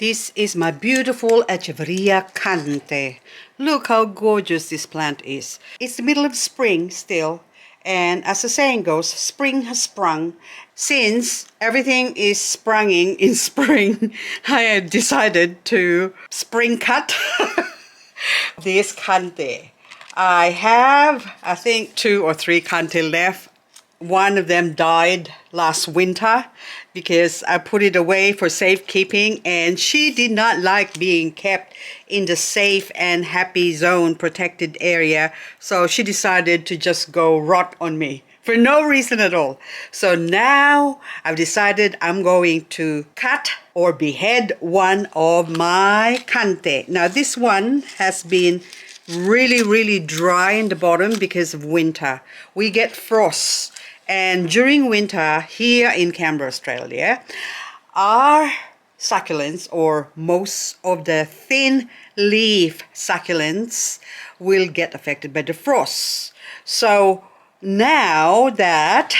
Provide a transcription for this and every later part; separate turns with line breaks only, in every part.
This is my beautiful Echeveria Cante. Look how gorgeous this plant is. It's the middle of spring still, and as the saying goes, spring has sprung. Since everything is sprunging in spring, I have decided to spring cut this Cante. I have, I think, 2 or 3 Cante left. One of them died last winter because I put it away for safekeeping, and she did not like being kept in the safe and happy zone protected area, so she decided to just go rot on me for no reason at all. So now I've decided I'm going to cut or behead one of my Cante. Now this one has been really dry in the bottom because of winter. We get frosts. And during winter here in Canberra, Australia, our succulents, or most of the thin leaf succulents, will get affected by the frosts. So now that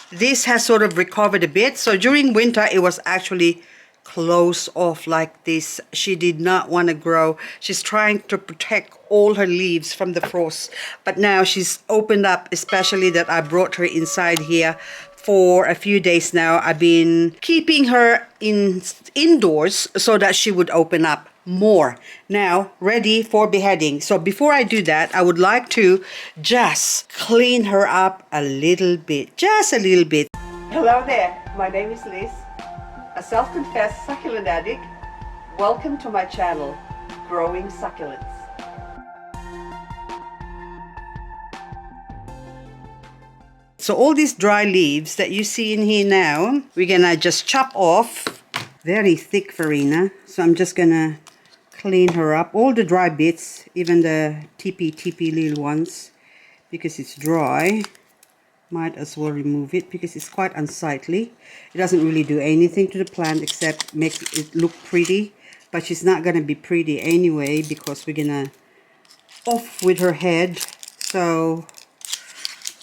this has sort of recovered a bit, so during winter it was actually closed off like this. She did not want to grow. She's trying to protect all her leaves from the frost, but now she's opened up, especially that I brought her inside here for a few days now. I've been keeping her indoors so that she would open up more. Now ready for beheading. So before I do that, I would like to just clean her up a little bit, just a little bit. Hello there, my name is Liz, a self-confessed succulent addict. Welcome to my channel, Growing Succulents. So all these dry leaves that you see in here now, we're gonna just chop off. Very thick farina, so I'm just gonna clean her up. All the dry bits, even the teepee little ones, because it's dry. Might as well remove it because it's quite unsightly. It doesn't really do anything to the plant except make it look pretty, but she's not gonna be pretty anyway because we're gonna off with her head, so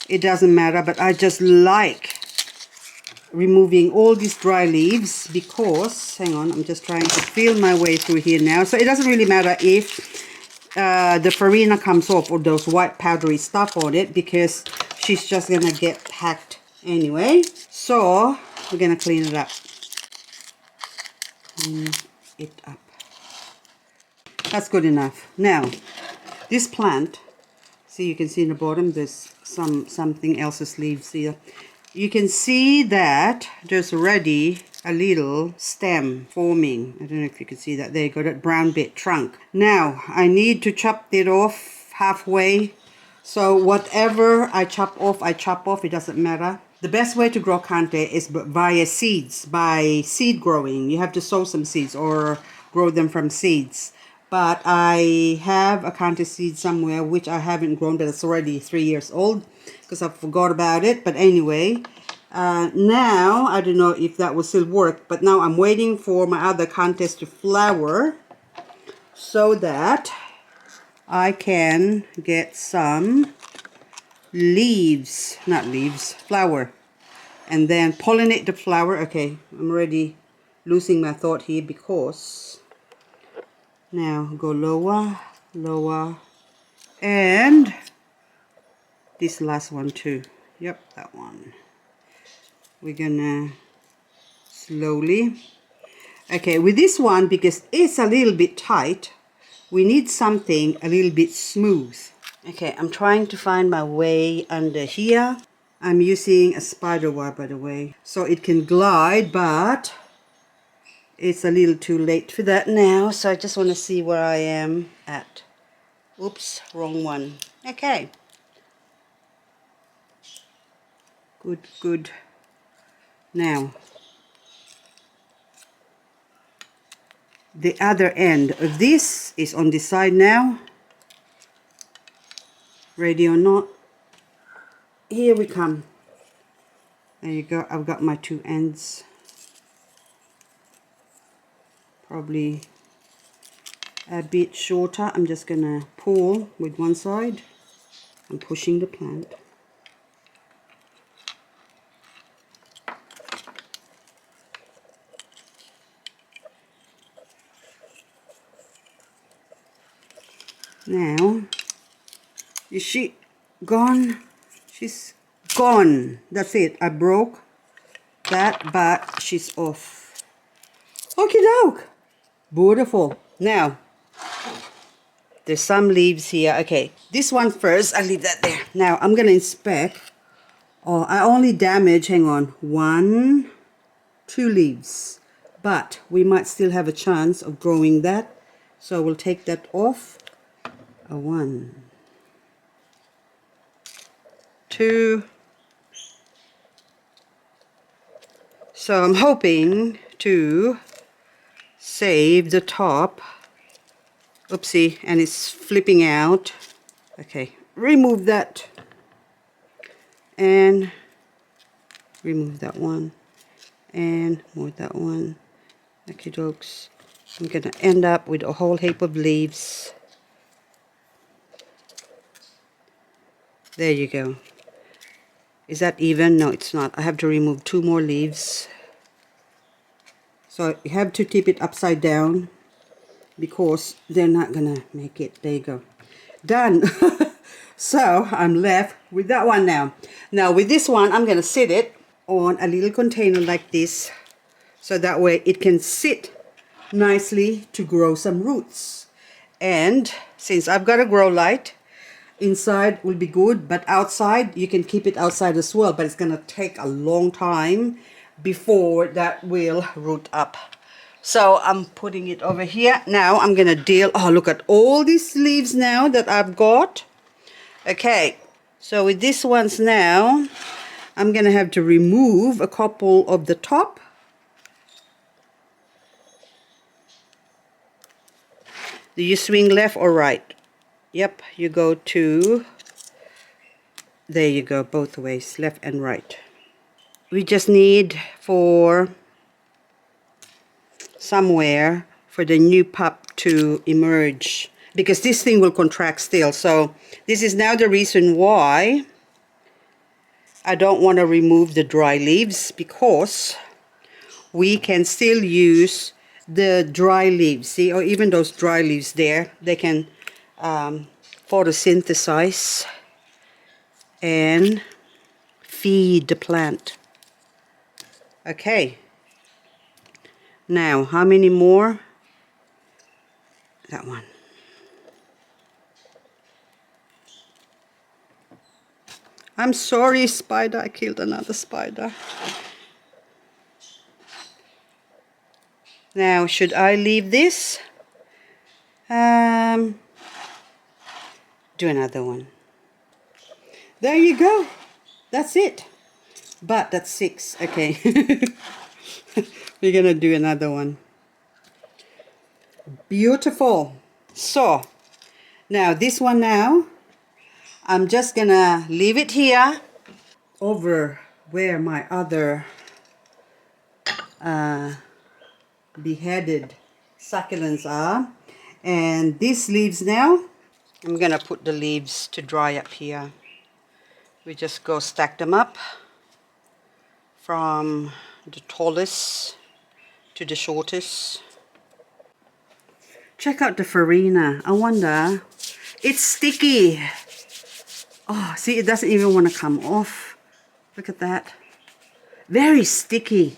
it doesn't matter. But I just like removing all these dry leaves because, hang on, I'm just trying to feel my way through here now. So it doesn't really matter if the farina comes off or those white powdery stuff on it, because she's just gonna get hacked anyway. So we're gonna clean it up. Clean it up. That's good enough. Now this plant, see, you can see in the bottom there's something else's leaves here. You can see that there's already a little stem forming. I don't know if you can see that. There you go, that brown bit, trunk. Now I need to chop it off halfway. So whatever I chop off, it doesn't matter. The best way to grow Cante is via seeds, by seed growing. You have to sow some seeds or grow them from seeds. But I have a Cante seed somewhere which I haven't grown, that it's already 3 years old because I forgot about it. But anyway, now I don't know if that will still work, but now I'm waiting for my other Cantes to flower so that I can get some leaves, not leaves, flower, and then pollinate the flower. Okay, I'm already losing my thought here because now go lower, and this last one too. Yep, that one. We're gonna slowly. Okay, with this one, because it's a little bit tight, we need something a little bit smooth. Okay, I'm trying to find my way under here. I'm using a Spiderwire, by the way, so it can glide, but it's a little too late for that now. So I just want to see where I am at. Oops, wrong one. Okay. Good. Now, the other end of this is on this side now. Ready or not, here we come. There you go. I've got my 2 ends. Probably a bit shorter. I'm just gonna pull with one side. I'm pushing the plant. Now, is she gone? She's gone. That's it. I broke that, but she's off. Okie doke. Beautiful. Now, there's some leaves here. Okay, this one first. I'll leave that there. Now, I'm going to inspect. Oh, I only damaged, hang on, 1, 2 leaves. But we might still have a chance of growing that. So we'll take that off. 1, 2. So I'm hoping to save the top. Oopsie, and it's flipping out. Okay, remove that. And remove that one. And move that one. Okay, dokes. I'm gonna end up with a whole heap of leaves. There you go. Is that even? No, it's not. I have to remove 2 more leaves. So you have to tip it upside down because they're not gonna make it. There you go. Done. So I'm left with that one now. Now with this one, I'm gonna sit it on a little container like this. So that way it can sit nicely to grow some roots. And since I've got a grow light, inside will be good, but outside you can keep it outside as well, but it's gonna take a long time before that will root up. So I'm putting it over here. Now I'm gonna deal, oh look at all these leaves now that I've got. Okay, so with these ones now, I'm gonna have to remove a couple of the top. Do you swing left or right? Yep, you go to, there you go, both ways, left and right. We just need for somewhere for the new pup to emerge, because this thing will contract still. So this is now the reason why I don't want to remove the dry leaves, because we can still use the dry leaves, see, or even those dry leaves there, they can photosynthesize and feed the plant. Okay, now how many more? That one. I'm sorry, spider, I killed another spider. Now should I leave this? Do another one. There you go. That's it. But that's 6. Okay. We're gonna do another one. Beautiful. So now this one now, I'm just gonna leave it here over where my other beheaded succulents are. And these leaves now, I'm gonna put the leaves to dry up here. We just go stack them up from the tallest to the shortest. Check out the FARINA. I wonder, it's sticky. Oh, see, it doesn't even want to come off. Look at that. Very sticky.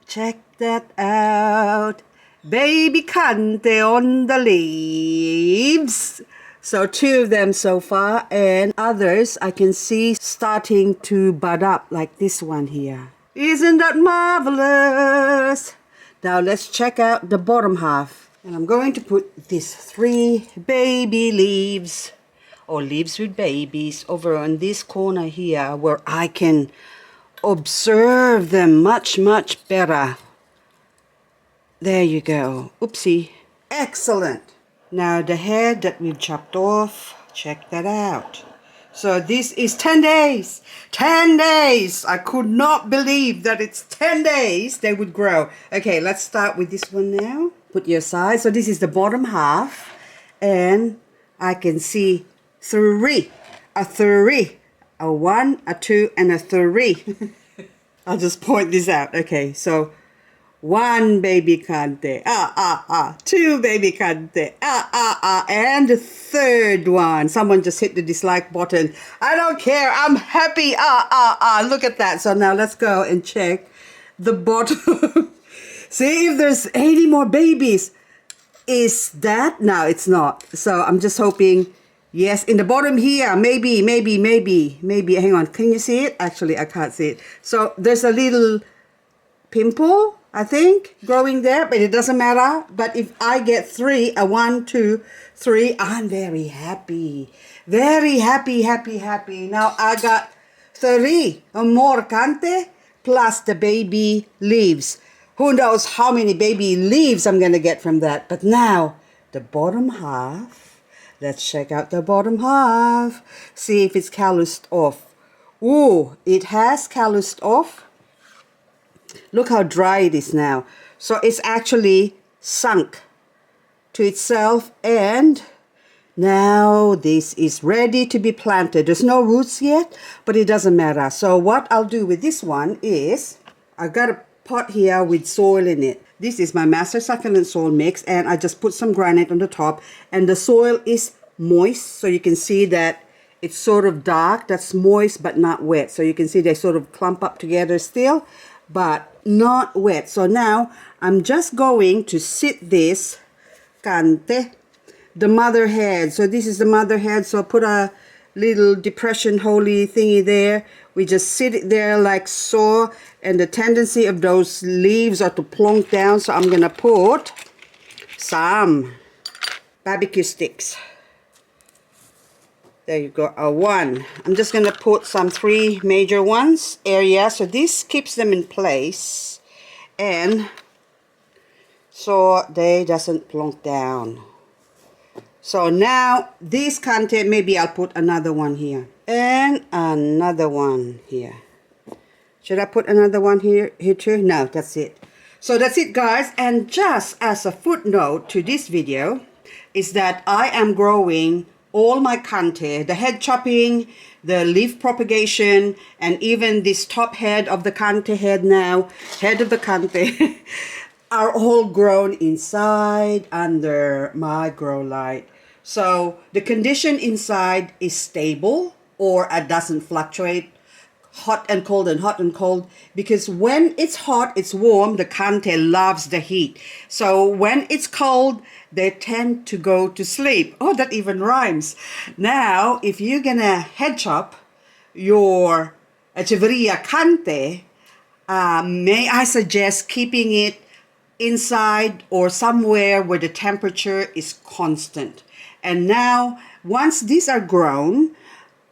Check that out. Baby Cante on the leaves. So 2 of them so far, and others I can see starting to bud up, like this one here. Isn't that marvelous? Now let's check out the bottom half. And I'm going to put these 3 baby leaves, or leaves with babies, over on this corner here where I can observe them much better. There you go. Oopsie. Excellent. Now the head that we've chopped off, check that out. So this is 10 days. 10 days. I could not believe that it's 10 days they would grow. Okay, let's start with this one now. Put your aside. So this is the bottom half. And I can see 3. A 3. A 1, a 2, and a 3. I'll just point this out. Okay, so One baby Cante. Two baby Cante. And the third one. Someone just hit the dislike button. I don't care. I'm happy. Look at that. So now let's go and check the bottom. See if there's 80 more babies. Is that? No, it's not. So I'm just hoping. Yes, in the bottom here, maybe. Hang on, can you see it? Actually, I can't see it. So there's a little pimple, I think, growing there, but it doesn't matter. But if I get 3, 1, 2, 3, I'm very happy. Very happy. Now I got 3 more Cante plus the baby leaves. Who knows how many baby leaves I'm going to get from that. But now, the bottom half. Let's check out the bottom half. See if it's calloused off. Ooh, it has calloused off. Look how dry it is now. So it's actually sunk to itself, and now this is ready to be planted. There's no roots yet, but it doesn't matter. So what I'll do with this one is, I got a pot here with soil in it. This is my master succulent soil mix, and I just put some granite on the top, and the soil is moist, so you can see that it's sort of dark. That's moist but not wet. So you can see they sort of clump up together still, but not wet. So now I'm just going to sit this Cante, the mother head. So this is the mother head. So put a little depression holy thingy there. We just sit it there like so, and the tendency of those leaves are to plonk down. So I'm gonna put some barbecue sticks. There you go, a 1. I'm just gonna put some 3 major ones area, so this keeps them in place, and so they doesn't plonk down. So now this Cante, maybe I'll put another one here and another one here. Should I put another one here too? No, that's it. So that's it, guys. And just as a footnote to this video is that I am growing all my Cante, the head chopping, the leaf propagation, and even this top head of the Cante head now, head of the Cante, are all grown inside under my grow light. So the condition inside is stable, or it doesn't fluctuate, hot and cold and hot and cold, because when it's hot, it's warm, the Cante loves the heat. So when it's cold, they tend to go to sleep. Oh, that even rhymes. Now, if you're gonna head chop your Echeveria Cante, may I suggest keeping it inside or somewhere where the temperature is constant. And now, once these are grown,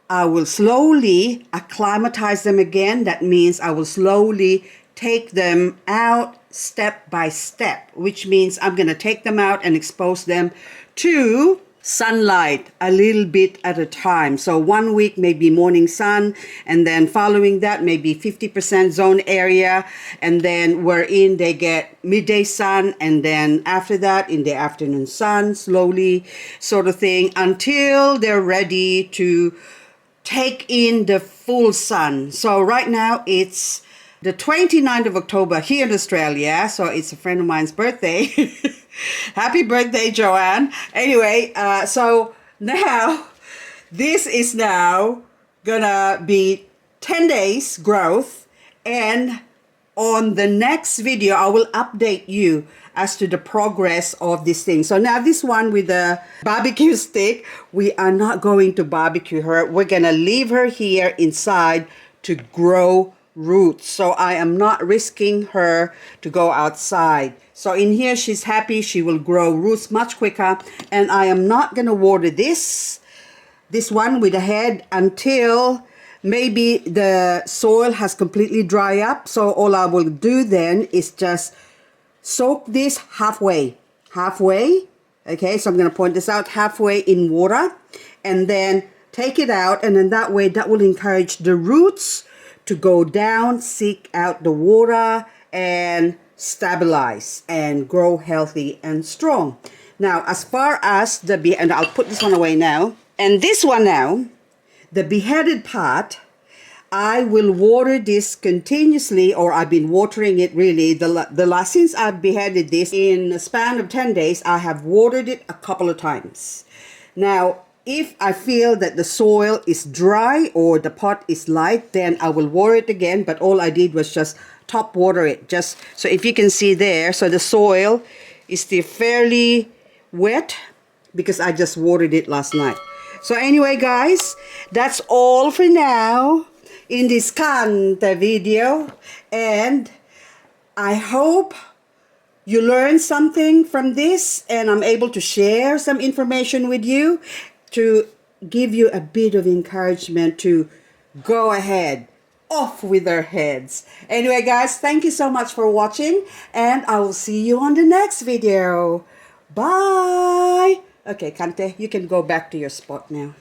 I will slowly acclimatize them again. That means I will slowly take them out step by step, which means I'm going to take them out and expose them to sunlight a little bit at a time. So 1 week maybe morning sun, and then following that maybe 50% zone area, and then wherein they get midday sun, and then after that in the afternoon sun, slowly sort of thing, until they're ready to take in the full sun. So right now it's the 29th of October here in Australia, so it's a friend of mine's birthday. Happy birthday, Joanne. Anyway, so now this is now gonna be 10 days growth, and on the next video I will update you as to the progress of this thing. So now this one with the barbecue stick, we are not going to barbecue her. We're gonna leave her here inside to grow roots. So I am not risking her to go outside. So in here she's happy. She will grow roots much quicker, and I am not gonna water this one with the head until maybe the soil has completely dried up. So all I will do then is just soak this halfway. Okay, so I'm going to point this out, halfway in water, and then take it out, and then that way that will encourage the roots to go down, seek out the water, and stabilize and grow healthy and strong. Now, as far as and I'll put this one away now, and this one now, the beheaded part, I will water this continuously, or I've been watering it really. The last, since I've beheaded this in a span of 10 days, I have watered it a couple of times. Now, if I feel that the soil is dry or the pot is light, then I will water it again. But all I did was just top water it. Just so if you can see there, so the soil is still fairly wet because I just watered it last night. So anyway, guys, that's all for now in this Cante video. And I hope you learned something from this, and I'm able to share some information with you to give you a bit of encouragement to go ahead, off with their heads. Anyway, guys, thank you so much for watching, and I will see you on the next video. Bye. Okay, Cante, you can go back to your spot now.